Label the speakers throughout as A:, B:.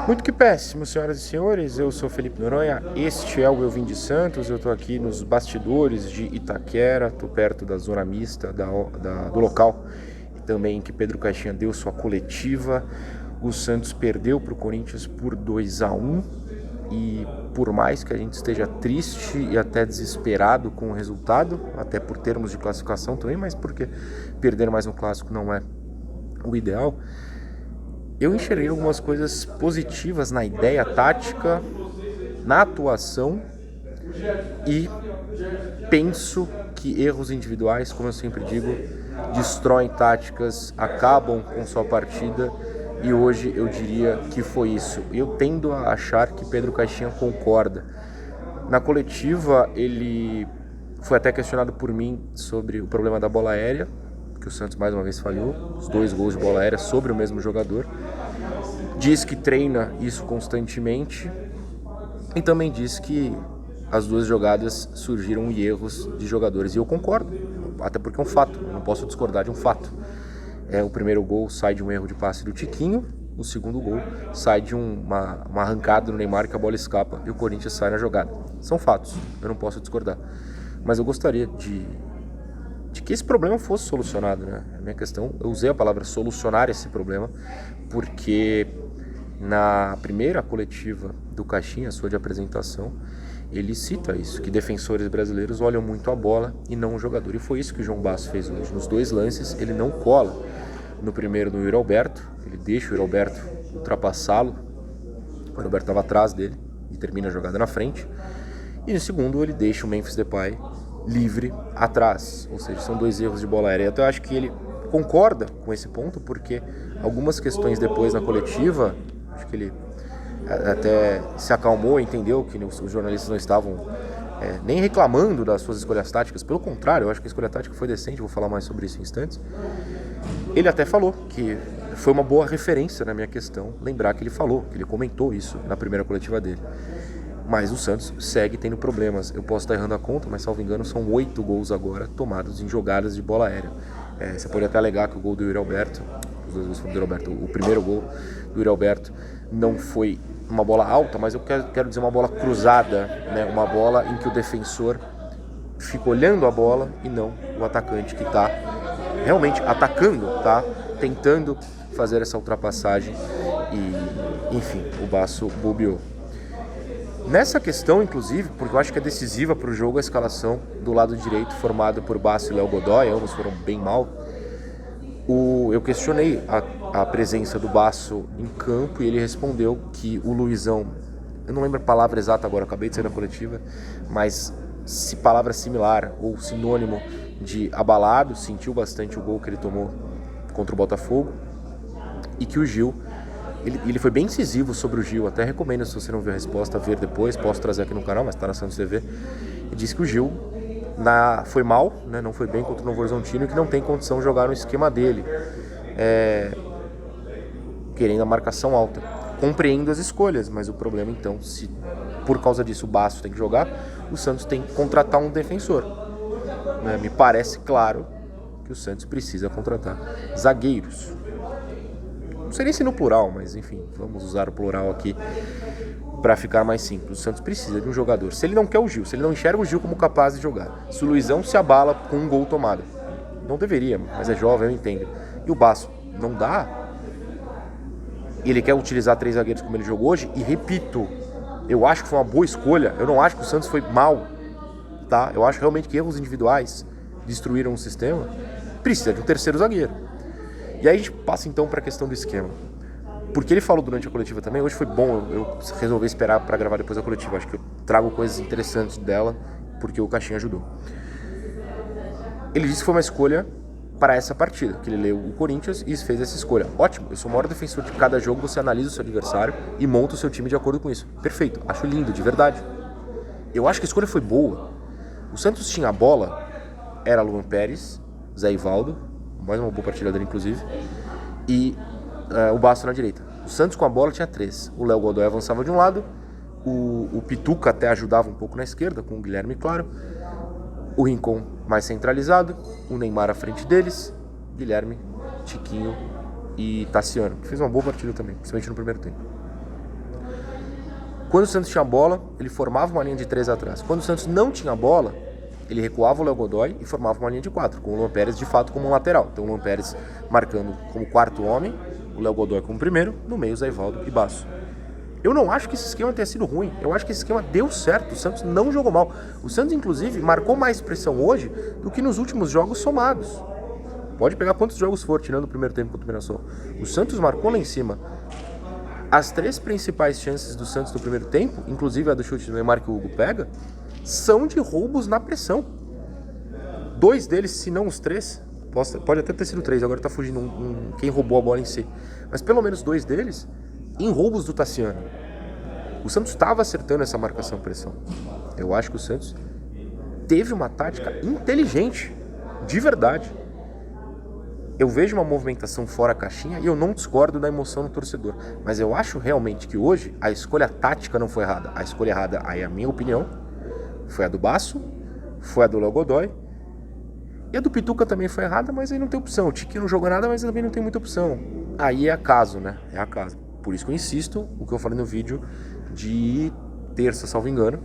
A: Muito que péssimo, senhoras e senhores. Eu sou Felipe Noronha, este é o Eu Vim de Santos. Eu estou aqui nos bastidores de Itaquera, estou perto da zona mista do local e também que Pedro Caixinha deu sua coletiva. O Santos perdeu para o Corinthians por 2-1 e por mais que a gente esteja triste e até desesperado com o resultado, até por termos de classificação também, mas porque perder mais um clássico não é o ideal, eu enxerguei algumas coisas positivas na ideia tática, na atuação e penso que erros individuais, como eu sempre digo, destroem táticas, acabam com sua partida e hoje eu diria que foi isso. Eu tendo a achar que Pedro Caixinha concorda. Na coletiva ele foi até questionado por mim sobre o problema da bola aérea, que o Santos mais uma vez falhou, os 2 gols de bola aérea sobre o mesmo jogador. Diz que treina isso constantemente e também diz que as 2 jogadas surgiram em erros de jogadores. E eu concordo, até porque é um fato, eu não posso discordar de um fato. O primeiro gol sai de um erro de passe do Tiquinho, o segundo gol sai de uma arrancada no Neymar que a bola escapa e o Corinthians sai na jogada. São fatos, eu não posso discordar. Mas eu gostaria de que esse problema fosse solucionado, né? A minha questão, eu usei a palavra solucionar esse problema, porque na primeira coletiva do Caixinha, sua de apresentação, ele cita isso, que defensores brasileiros olham muito a bola e não o jogador. E foi isso que o João Basso fez hoje. Nos 2 lances, ele não cola. No primeiro, no Yuri Alberto, ele deixa o Yuri Alberto ultrapassá-lo. O Yuri Alberto estava atrás dele e termina a jogada na frente. E no segundo, ele deixa o Memphis Depay livre atrás. Ou seja, são 2 erros de bola aérea. Então eu acho que ele concorda com esse ponto, porque algumas questões depois na coletiva, acho que ele até se acalmou, entendeu que os jornalistas não estavam nem reclamando das suas escolhas táticas. Pelo contrário, eu acho que a escolha tática foi decente, vou falar mais sobre isso em instantes. Ele até falou que foi uma boa referência na minha questão, lembrar que ele falou, que ele comentou isso na primeira coletiva dele. Mas o Santos segue tendo problemas. Eu posso estar errando a conta, mas salvo engano são 8 gols agora tomados em jogadas de bola aérea. Você pode até alegar que o gol do Yuri Alberto, os 2 gols do Yuri Alberto, o primeiro gol do Yuri Alberto não foi uma bola alta, mas eu quero dizer uma bola cruzada, né? Uma bola em que o defensor fica olhando a bola e não o atacante que está realmente atacando, tá? Tentando fazer essa ultrapassagem e, enfim, o Basso bobeou. Nessa questão, inclusive, porque eu acho que é decisiva para o jogo a escalação do lado direito, formada por Basso e Léo Godoy, ambos foram bem mal. Eu questionei a presença do Basso em campo e ele respondeu que o Luizão, eu não lembro a palavra exata agora, acabei de sair da coletiva, mas se palavra similar ou sinônimo de abalado, sentiu bastante o gol que ele tomou contra o Botafogo, e que o Gil, ele foi bem incisivo sobre o Gil, até recomendo, se você não viu a resposta, ver depois, posso trazer aqui no canal, mas está na Santos TV, e disse que o Gil foi mal, né, não foi bem contra o Novo Horizontino e que não tem condição de jogar no esquema dele, querendo a marcação alta. Compreendo as escolhas, mas o problema então, se por causa disso o Basso tem que jogar, o Santos tem que contratar um defensor. Me parece claro que o Santos precisa contratar zagueiros. Não sei nem se no plural, mas enfim, vamos usar o plural aqui para ficar mais simples. O Santos precisa de um jogador. Se ele não quer o Gil, se ele não enxerga o Gil como capaz de jogar, se o Luizão se abala com um gol tomado, não deveria, mas é jovem, eu entendo. E o Basso não dá. Ele quer utilizar 3 zagueiros como ele jogou hoje, e repito, eu acho que foi uma boa escolha. Eu não acho que o Santos foi mal, tá? Eu acho realmente que erros individuais destruíram o sistema. Precisa de um terceiro zagueiro. E aí a gente passa então para a questão do esquema. Porque ele falou durante a coletiva também, hoje foi bom eu resolver esperar para gravar depois da coletiva. Acho que eu trago coisas interessantes dela, porque o Caixinha ajudou. Ele disse que foi uma escolha para essa partida, que ele leu o Corinthians e fez essa escolha. Ótimo, eu sou o maior defensor de cada jogo, você analisa o seu adversário e monta o seu time de acordo com isso. Perfeito, acho lindo, de verdade. Eu acho que a escolha foi boa. O Santos tinha a bola, era Luan Pérez, Zé Ivaldo, mais uma boa partida dele inclusive, e o Basso na direita. O Santos com a bola tinha 3. O Léo Godoy avançava de um lado, o Pituca até ajudava um pouco na esquerda, com o Guilherme Claro, o Rincon mais centralizado, o Neymar à frente deles, Guilherme, Tiquinho e Tassiano, que fez uma boa partida também, principalmente no primeiro tempo. Quando o Santos tinha bola, ele formava uma linha de 3 atrás. Quando o Santos não tinha bola, ele recuava o Léo Godoy e formava uma linha de 4, com o Luan Pérez de fato como um lateral. Então o Luan Pérez marcando como quarto homem, o Léo Godoy como primeiro, no meio o Zé Ivaldo e Basso. Eu não acho que esse esquema tenha sido ruim, eu acho que esse esquema deu certo, o Santos não jogou mal. O Santos, inclusive, marcou mais pressão hoje do que nos últimos jogos somados. Pode pegar quantos jogos for, tirando o primeiro tempo contra o Mirassol. O Santos marcou lá em cima. As 3 principais chances do Santos no primeiro tempo, inclusive a do chute do Neymar que o Hugo pega, são de roubos na pressão. 2 deles, se não os 3, pode até ter sido 3, agora tá fugindo quem roubou a bola em si. Mas pelo menos 2 deles em roubos do Tassiano. O Santos estava acertando essa marcação-pressão. Eu acho que o Santos teve uma tática inteligente, de verdade. Eu vejo uma movimentação fora a caixinha e eu não discordo da emoção do torcedor. Mas eu acho realmente que hoje a escolha tática não foi errada. A escolha errada, aí a minha opinião, foi a do Basso, foi a do Léo Godoy. E a do Pituca também foi errada, mas aí não tem opção. O Tiquinho não jogou nada, mas também não tem muita opção. Aí é acaso, né? É acaso. Por isso que eu insisto, o que eu falei no vídeo de terça, salvo engano,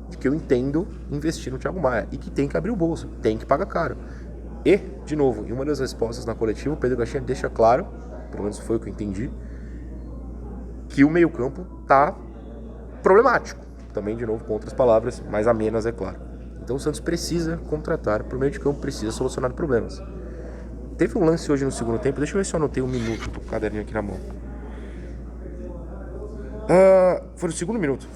A: de que eu entendo investir no Thiago Maia e que tem que abrir o bolso, tem que pagar caro. E, de novo, em uma das respostas na coletiva, o Pedro Caixinha deixa claro, pelo menos foi o que eu entendi, que o meio-campo tá problemático. Também, de novo, com outras palavras, mais amenas, é claro. Então o Santos precisa contratar, pro meio de campo precisa solucionar problemas. Teve um lance hoje no segundo tempo, deixa eu ver se eu anotei um minuto, tô com o caderninho aqui na mão. Foi no segundo minuto,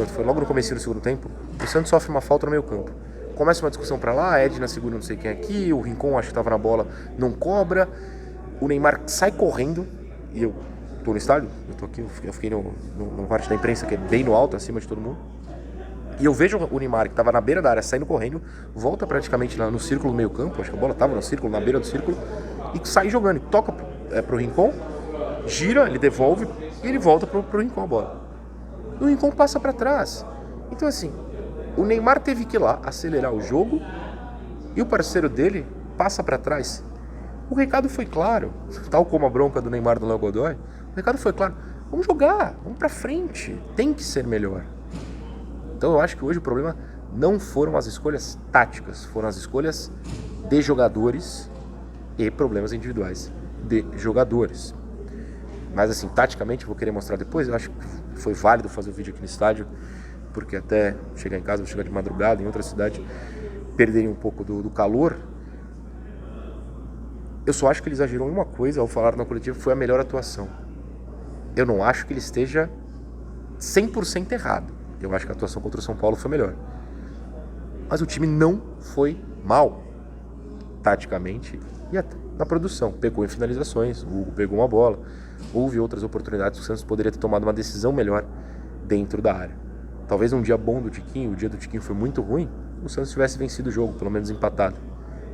A: foi logo no começo do segundo tempo. O Santos sofre uma falta no meio campo. Começa uma discussão pra lá, a Edna segura não sei quem aqui, o Rincon acho que tava na bola, não cobra. O Neymar sai correndo, e eu tô no estádio, eu fiquei numa parte da imprensa que é bem no alto, acima de todo mundo. E eu vejo o Neymar, que tava na beira da área, saindo correndo, volta praticamente no círculo do meio campo, acho que a bola tava no círculo, na beira do círculo, e sai jogando, toca pro Rincon, gira, ele devolve, e ele volta pro Rincon a bola. E o Rincon passa pra trás. Então assim, o Neymar teve que ir lá acelerar o jogo e o parceiro dele passa pra trás. O recado foi claro, tal como a bronca do Neymar do Léo Godoy, o recado foi claro, vamos jogar, vamos pra frente, tem que ser melhor. Então eu acho que hoje o problema não foram as escolhas táticas, foram as escolhas de jogadores e problemas individuais de jogadores. Mas assim, taticamente, eu vou querer mostrar depois, eu acho que foi válido fazer o vídeo aqui no estádio, porque até chegar em casa, vou chegar de madrugada em outra cidade, perderem um pouco do calor. Eu só acho que ele exagerou em uma coisa ao falar na coletiva, foi a melhor atuação. Eu não acho que ele esteja 100% errado. Eu acho que a atuação contra o São Paulo foi melhor. Mas o time não foi mal, taticamente e até na produção. Pegou em finalizações, o Hugo pegou uma bola, houve outras oportunidades que o Santos poderia ter tomado uma decisão melhor dentro da área. Talvez um dia bom do Tiquinho, o dia do Tiquinho foi muito ruim, o Santos tivesse vencido o jogo, pelo menos empatado.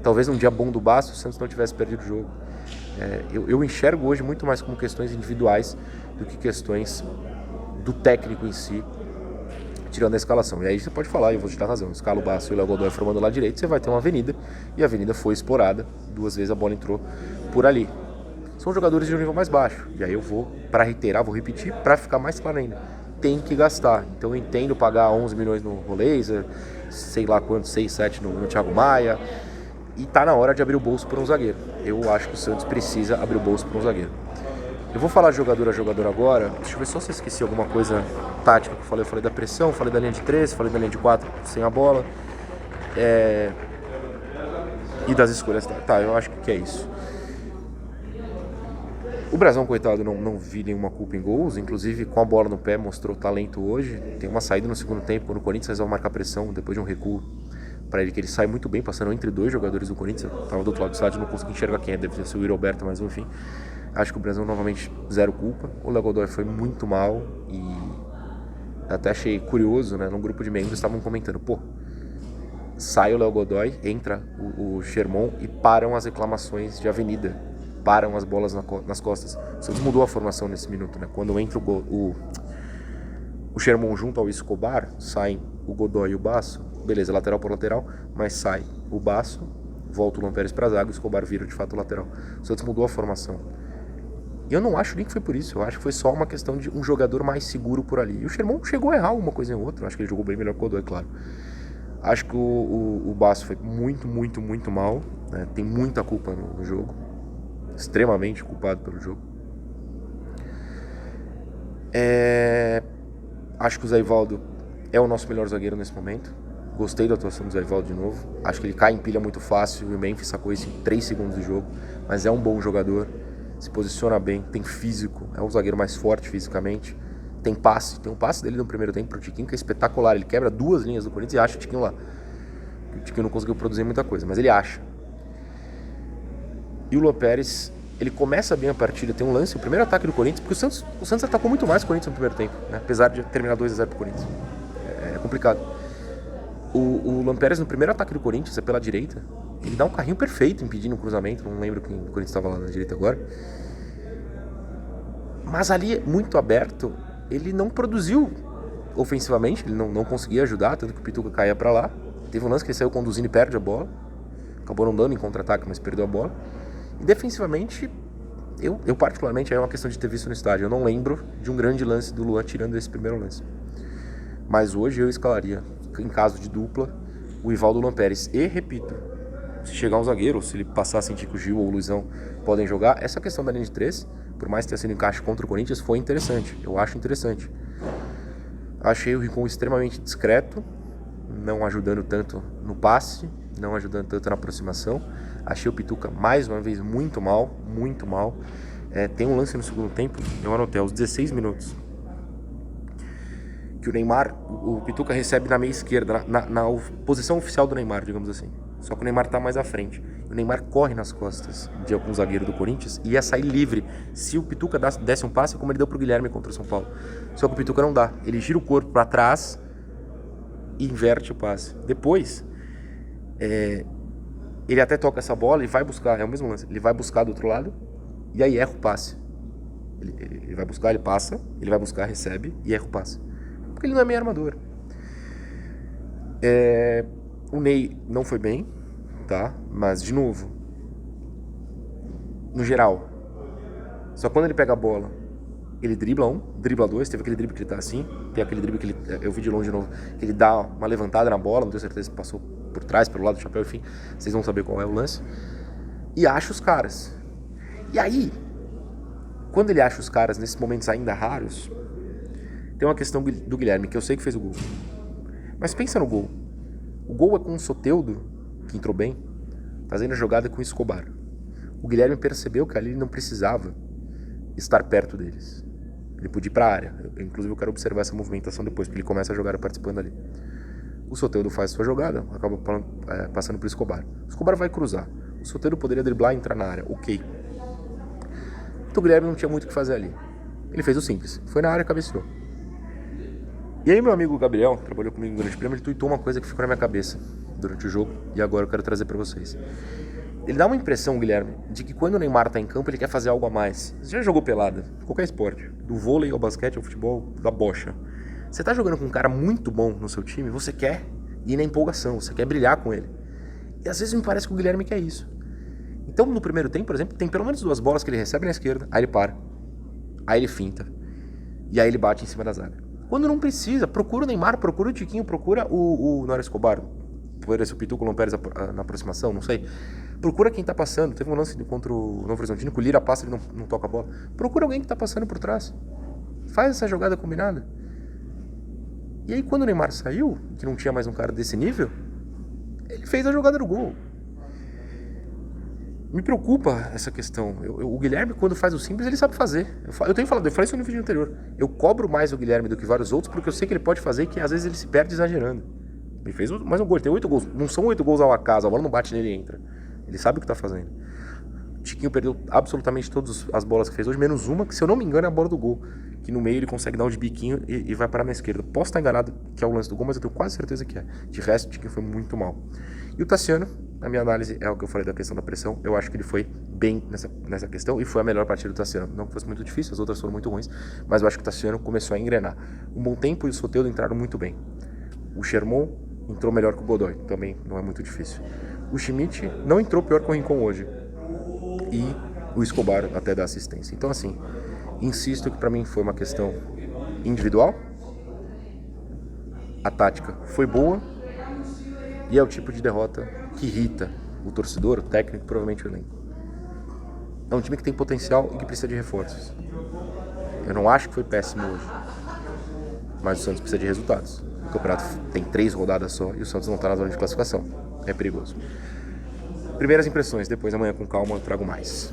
A: Talvez um dia bom do Basso, o Santos não tivesse perdido o jogo. Eu enxergo hoje muito mais como questões individuais do que questões do técnico em si, tirando a escalação. E aí você pode falar, eu vou te dar razão, escala o Basso e o Léo Godoy formando lá direito, você vai ter uma avenida, e a avenida foi explorada, 2 vezes a bola entrou por ali. São jogadores de um nível mais baixo, e aí eu vou, para reiterar, vou repetir, para ficar mais claro ainda, tem que gastar. Então eu entendo pagar 11 milhões no Roleiser, sei lá quanto, 6, 7 no Thiago Maia, e tá na hora de abrir o bolso para um zagueiro. Eu acho que o Santos precisa abrir o bolso para um zagueiro. Eu vou falar jogador a jogador agora. Deixa eu ver só se eu esqueci alguma coisa tática que eu falei. Eu falei da pressão, falei da linha de 3, falei da linha de 4 sem a bola. E das escolhas. Tá, eu acho que é isso. O Brasão, coitado, não vi nenhuma culpa em gols. Inclusive, com a bola no pé, mostrou talento hoje. Tem uma saída no segundo tempo, quando o Corinthians resolve marcar pressão, depois de um recuo para ele, que ele sai muito bem, passando entre 2 jogadores do Corinthians. Eu tava do outro lado do estádio, não consegui enxergar quem é, deve ser o Yuri Alberto, mas enfim. Acho que o Brasão novamente zero culpa. O Léo Godoy foi muito mal e até achei curioso, né? Num grupo de membros estavam comentando, sai o Léo Godoy, entra o Sherman e param as reclamações de avenida, param as bolas nas costas. O Santos mudou a formação nesse minuto, né? Quando entra o Sherman junto ao Escobar, saem o Godoy e o Basso, beleza, lateral por lateral, mas sai o Basso, volta o Luan Pérez pra zaga, o Escobar vira de fato o lateral. O Santos mudou a formação. E eu não acho nem que foi por isso, eu acho que foi só uma questão de um jogador mais seguro por ali. E o Sherman chegou a errar uma coisa em outra, eu acho que ele jogou bem melhor que o Godoy, claro. Acho que o Basso foi muito, muito, muito mal, né? Tem muita culpa no jogo, extremamente culpado pelo jogo. Acho que o Zé Ivaldo é o nosso melhor zagueiro nesse momento. Gostei da atuação do Zé Ivaldo de novo. Acho que ele cai em pilha muito fácil. O Memphis sacou isso em 3 segundos do jogo. Mas é um bom jogador. Se posiciona bem. Tem físico. É um zagueiro mais forte fisicamente. Tem passe. Tem um passe dele no primeiro tempo pro Tiquinho que é espetacular. Ele quebra 2 linhas do Corinthians e acha o Tiquinho lá. O Tiquinho não conseguiu produzir muita coisa, mas ele acha. E o Luan Pérez, ele começa bem a partida. Tem um lance, o primeiro ataque do Corinthians, porque o Santos atacou muito mais o Corinthians no primeiro tempo, né? Apesar de terminar 2-0 pro Corinthians. É complicado. O Luan Pérez, no primeiro ataque do Corinthians, é pela direita. Ele dá um carrinho perfeito impedindo um cruzamento. Não lembro quem do Corinthians estava lá na direita agora. Mas ali, muito aberto, ele não produziu ofensivamente. Ele não conseguia ajudar, tanto que o Pituca caía pra lá. Teve um lance que ele saiu conduzindo e perde a bola. Acabou não dando em contra-ataque, mas perdeu a bola. E defensivamente, eu particularmente, é uma questão de ter visto no estádio. Eu não lembro de um grande lance do Luan tirando esse primeiro lance. Mas hoje eu escalaria, em caso de dupla, o Ivaldo e o Luan Pérez. E, repito, se chegar um zagueiro, ou se ele passar a sentir que o Gil ou o Luizão podem jogar, essa questão da linha de 3, por mais que tenha sido encaixe contra o Corinthians, foi interessante. Eu acho interessante. Achei o Rincon extremamente discreto, não ajudando tanto no passe, não ajudando tanto na aproximação. Achei o Pituca, mais uma vez, muito mal, muito mal. Tem um lance no segundo tempo, eu anotei, aos 16 minutos, que o Neymar, o Pituca recebe na meia esquerda, na posição oficial do Neymar, digamos assim. Só que o Neymar tá mais à frente. O Neymar corre nas costas de algum zagueiro do Corinthians e ia sair livre se o Pituca desse um passe como ele deu pro Guilherme contra o São Paulo. Só que o Pituca não dá. Ele gira o corpo para trás e inverte o passe. Depois, ele até toca essa bola e vai buscar, é o mesmo lance, ele vai buscar do outro lado e aí erra o passe. Ele vai buscar, ele passa, ele vai buscar, recebe e erra o passe. Porque ele não é meio armador. O Ney não foi bem, tá? Mas, de novo, no geral, só quando ele pega a bola, ele dribla um, dribla dois. Teve aquele drible que ele tá assim, tem aquele drible que ele, eu vi de longe de novo, que ele dá uma levantada na bola, não tenho certeza se passou por trás, pelo lado do chapéu, enfim, vocês vão saber qual é o lance. E acha os caras. E aí, quando ele acha os caras, nesses momentos ainda raros, tem uma questão do Guilherme, que eu sei que fez o gol. Mas pensa no gol. O gol é com o Soteldo, que entrou bem, fazendo a jogada com o Escobar. O Guilherme percebeu que ali ele não precisava estar perto deles. Ele podia ir para a área. Inclusive eu quero observar essa movimentação depois, porque ele começa a jogar participando ali. O Soteldo faz a sua jogada, acaba passando para o Escobar. O Escobar vai cruzar. O Soteldo poderia driblar e entrar na área. Ok. Então o Guilherme não tinha muito o que fazer ali. Ele fez o simples. Foi na área e cabeceou. E aí meu amigo Gabriel, que trabalhou comigo no Grande Prêmio, ele tweetou uma coisa que ficou na minha cabeça durante o jogo e agora eu quero trazer para vocês. Ele dá uma impressão, Guilherme, de que quando o Neymar tá em campo ele quer fazer algo a mais. Você já jogou pelada? Qualquer esporte. Do vôlei ao basquete ao futebol, da bocha. Você tá jogando com um cara muito bom no seu time, você quer ir na empolgação, você quer brilhar com ele. E às vezes me parece que o Guilherme quer isso. Então no primeiro tempo, por exemplo, tem pelo menos 2 bolas que ele recebe na esquerda, aí ele para, aí ele finta, e aí ele bate em cima da zaga. Quando não precisa, procura o Neymar, procura o Tiquinho, procura o Nora Escobar, por esse o Pituca, o Luan Pérez na aproximação, não sei. Procura quem tá passando. Teve um lance contra o Novo Horizontino, que o Lira passa e ele não toca a bola. Procura alguém que tá passando por trás. Faz essa jogada combinada. E aí quando o Neymar saiu, que não tinha mais um cara desse nível, ele fez a jogada do gol. Me preocupa essa questão. O Guilherme, quando faz o simples, ele sabe fazer. Eu tenho falado, eu falei isso no vídeo anterior. Eu cobro mais o Guilherme do que vários outros, porque eu sei que ele pode fazer e que às vezes ele se perde exagerando. Ele fez mais um gol, ele tem 8 gols. Não são 8 gols ao acaso, a bola não bate nele e entra. Ele sabe o que tá fazendo. O Tiquinho perdeu absolutamente todas as bolas que fez hoje, menos uma, que se eu não me engano é a bola do gol. Que no meio ele consegue dar um de biquinho e vai parar na esquerda. Posso estar enganado que é o lance do gol, mas eu tenho quase certeza que é. De resto, o Tiquinho foi muito mal. E o Tassiano, na minha análise, é o que eu falei da questão da pressão. Eu acho que ele foi bem nessa questão e foi a melhor partida do Tassiano. Não que fosse muito difícil, as outras foram muito ruins, mas eu acho que o Tassiano começou a engrenar. Um bom tempo e o Soteldo entraram muito bem. O Sherman entrou melhor que o Godoy, também não é muito difícil. O Schmidt não entrou pior que o Rincon hoje. E o Escobar até dá assistência. Então, assim, insisto que para mim foi uma questão individual, a tática foi boa e é o tipo de derrota que irrita o torcedor, o técnico, provavelmente o elenco. É um time que tem potencial e que precisa de reforços. Eu não acho que foi péssimo hoje, mas o Santos precisa de resultados. O campeonato tem 3 rodadas só e o Santos não está na zona de classificação. É perigoso. Primeiras impressões, depois amanhã com calma eu trago mais.